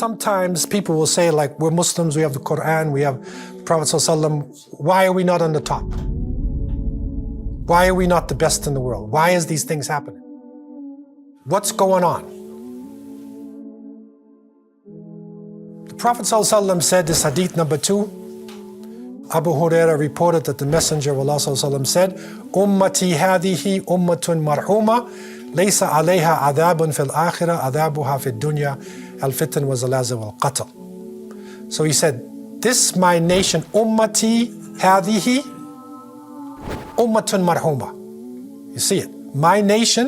sometimes people will say, like, we're Muslims, we have the Quran, we have Prophet ﷺ. Why are we not on the top? Why are we not the best in the world? Why is these things happening? What's going on? The Prophet ﷺ said, this hadith number 2, Abu Hurairah reported that the Messenger of Allah ﷺ said, Ummati hadihi ummatun marhuma, laysa alayha adabun fil akhirah, adabuha fil dunya, al-fitan wa zalazil wal qatl. So he said, this my nation, ummati hadihi ummatun marhuma. You see it. My nation,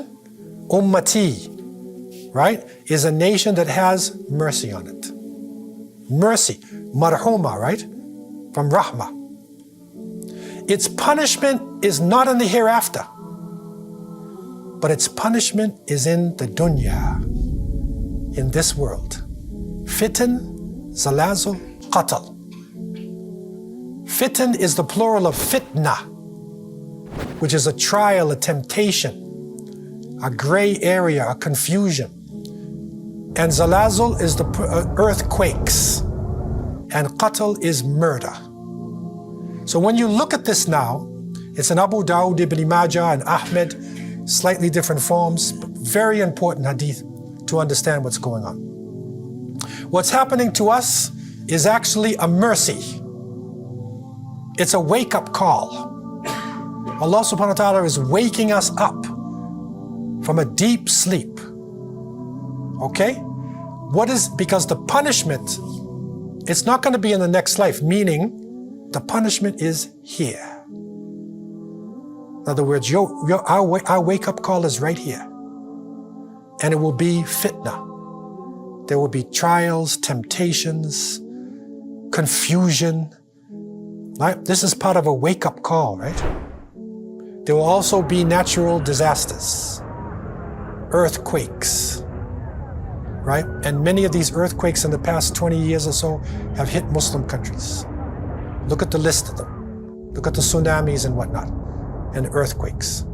ummati, right, is a nation that has mercy on it. Mercy, marhuma, right, from rahmah. Its punishment is not in the hereafter, but its punishment is in the dunya, in this world. Fitan, zalazil, qatl. Fitan is the plural of fitna, which is a trial, a temptation, a gray area, a confusion. And zalazil is the earthquakes, and qatl is murder. So when you look at this now, it's in Abu Dawud, Ibn Majah, and Ahmed, slightly different forms, but very important hadith to understand what's going on. What's happening to us is actually a mercy. It's a wake-up call. Allah subhanahu wa ta'ala is waking us up from a deep sleep. Okay? Because the punishment, it's not going to be in the next life, meaning the punishment is here. In other words, our wake-up call is right here. And it will be fitna. There will be trials, temptations, confusion. Right? This is part of a wake-up call, right? There will also be natural disasters, earthquakes, right? And many of these earthquakes in the past 20 years or so have hit Muslim countries. Look at the list of them. Look at the tsunamis and whatnot, and earthquakes.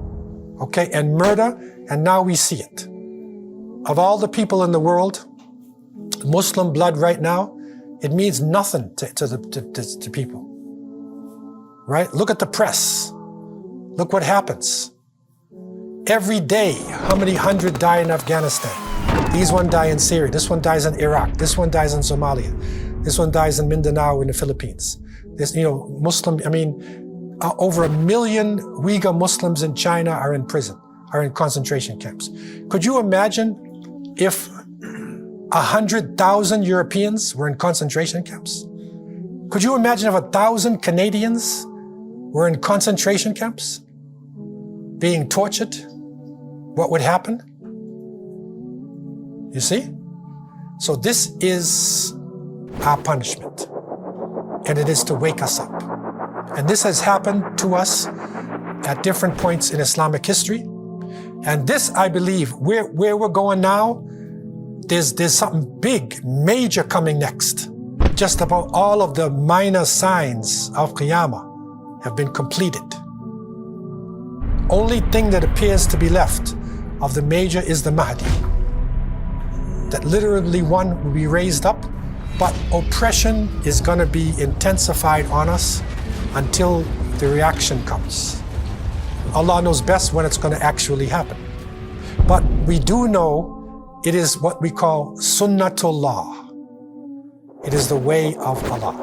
Okay, and murder, and now we see it. Of all the people in the world, Muslim blood right now, it means nothing to people. Right? Look at the press. Look what happens. Every day, how many hundred die in Afghanistan? These one die in Syria, this one dies in Iraq, this one dies in Somalia, this one dies in Mindanao in the Philippines. This, over 1 million Uyghur Muslims in China are in prison, are in concentration camps. Could you imagine if 100,000 Europeans were in concentration camps? Could you imagine if 1,000 Canadians were in concentration camps, being tortured? What would happen? You see? So this is our punishment, and it is to wake us up. And this has happened to us at different points in Islamic history. And this, I believe, where we're going now, there's something big, major coming next. Just about all of the minor signs of Qiyamah have been completed. Only thing that appears to be left of the major is the Mahdi. That literally one will be raised up, but oppression is going to be intensified on us until the reaction comes. Allah knows best when it's going to actually happen. But we do know it is what we call Sunnatullah. It is the way of Allah.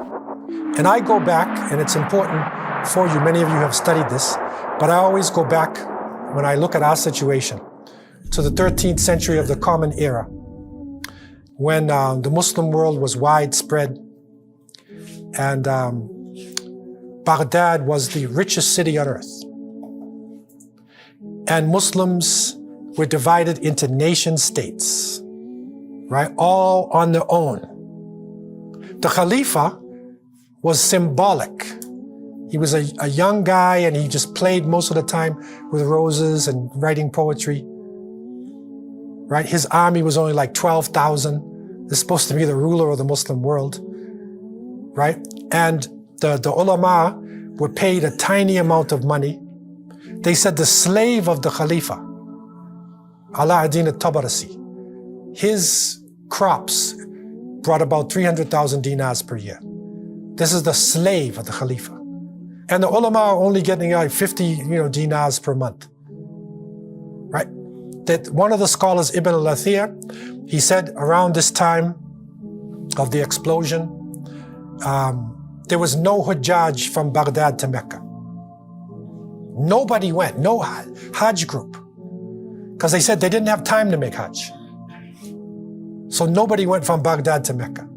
And I go back, and it's important for you, many of you have studied this, but I always go back when I look at our situation to the 13th century of the Common Era, when the Muslim world was widespread, and Baghdad was the richest city on earth. And Muslims were divided into nation states, right? All on their own. The Khalifa was symbolic. He was a young guy, and he just played most of the time with roses and writing poetry, right? His army was only like 12,000. This is supposed to be the ruler of the Muslim world, right? And the ulama were paid a tiny amount of money. They said the slave of the Khalifa, Ala ad-Din al-Tabarasi, his crops, brought about 300,000 dinars per year. This is the slave of the Khalifa. And the ulama are only getting like 50 dinars per month. Right? That one of the scholars, Ibn al-Athir, he said around this time of the explosion, there was no Hujjaj from Baghdad to Mecca. Nobody went, no Hajj group. Because they said they didn't have time to make Hajj. So nobody went from Baghdad to Mecca.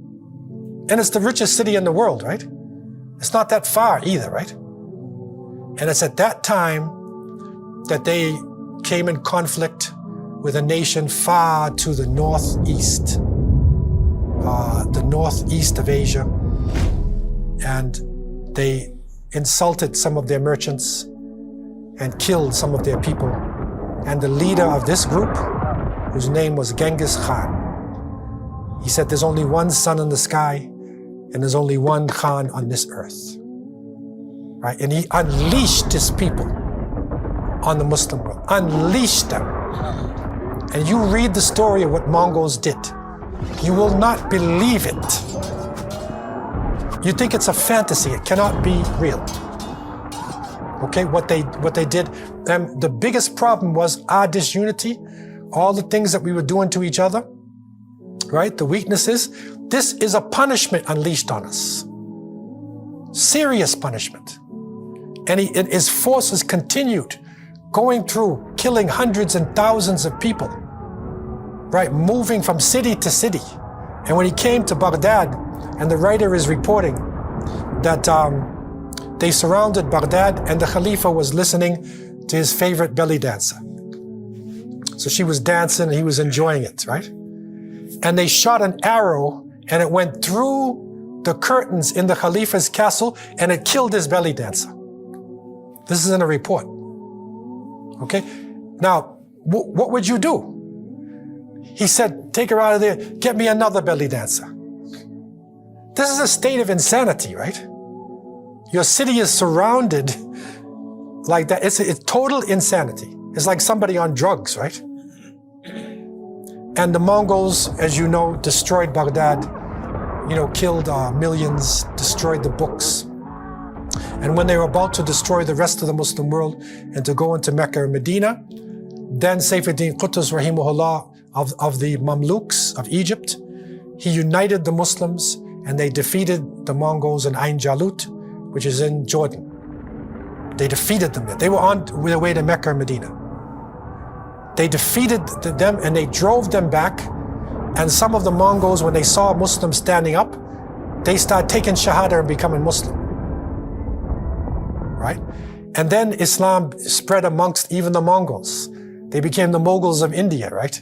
And it's the richest city in the world, right? It's not that far either, right? And it's at that time that they came in conflict with a nation far to the northeast of Asia. And they insulted some of their merchants and killed some of their people. And the leader of this group, whose name was Genghis Khan, he said there's only one sun in the sky and there's only one Khan on this earth. Right? And he unleashed his people on the Muslim world, unleashed them. And you read the story of what Mongols did. You will not believe it. You think it's a fantasy, it cannot be real. Okay, what they did, the biggest problem was our disunity, all the things that we were doing to each other, right? The weaknesses. This is a punishment unleashed on us. Serious punishment. And his forces continued going through, killing hundreds and thousands of people, right? Moving from city to city. And when he came to Baghdad, and the writer is reporting that they surrounded Baghdad and the Khalifa was listening to his favorite belly dancer. So she was dancing and he was enjoying it, right? And they shot an arrow and it went through the curtains in the Khalifa's castle and it killed his belly dancer. This is in a report. Okay? Now, what would you do? He said, take her out of there, get me another belly dancer. This is a state of insanity, right? Your city is surrounded like that. It's total insanity. It's like somebody on drugs, right? And the Mongols, as you know, destroyed Baghdad, killed millions, destroyed the books. And when they were about to destroy the rest of the Muslim world and to go into Mecca and Medina, then Saifuddin Qutuz, rahimahullah, of the Mamluks of Egypt, he united the Muslims and they defeated the Mongols in Ain Jalut, which is in Jordan. They defeated them there. They were on their way to Mecca and Medina. They defeated them and they drove them back. And some of the Mongols, when they saw Muslims standing up, they started taking Shahada and becoming Muslim. Right? And then Islam spread amongst even the Mongols. They became the Mughals of India, right?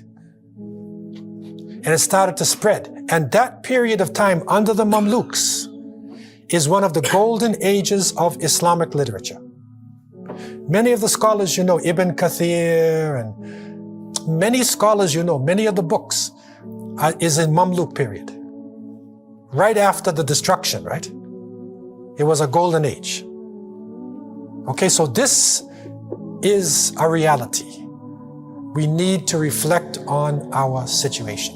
And it started to spread. And that period of time under the Mamluks is one of the golden ages of Islamic literature. Many of the scholars Ibn Kathir and many scholars many of the books is in Mamluk period. Right after the destruction, right? It was a golden age. Okay, so this is a reality. We need to reflect on our situation.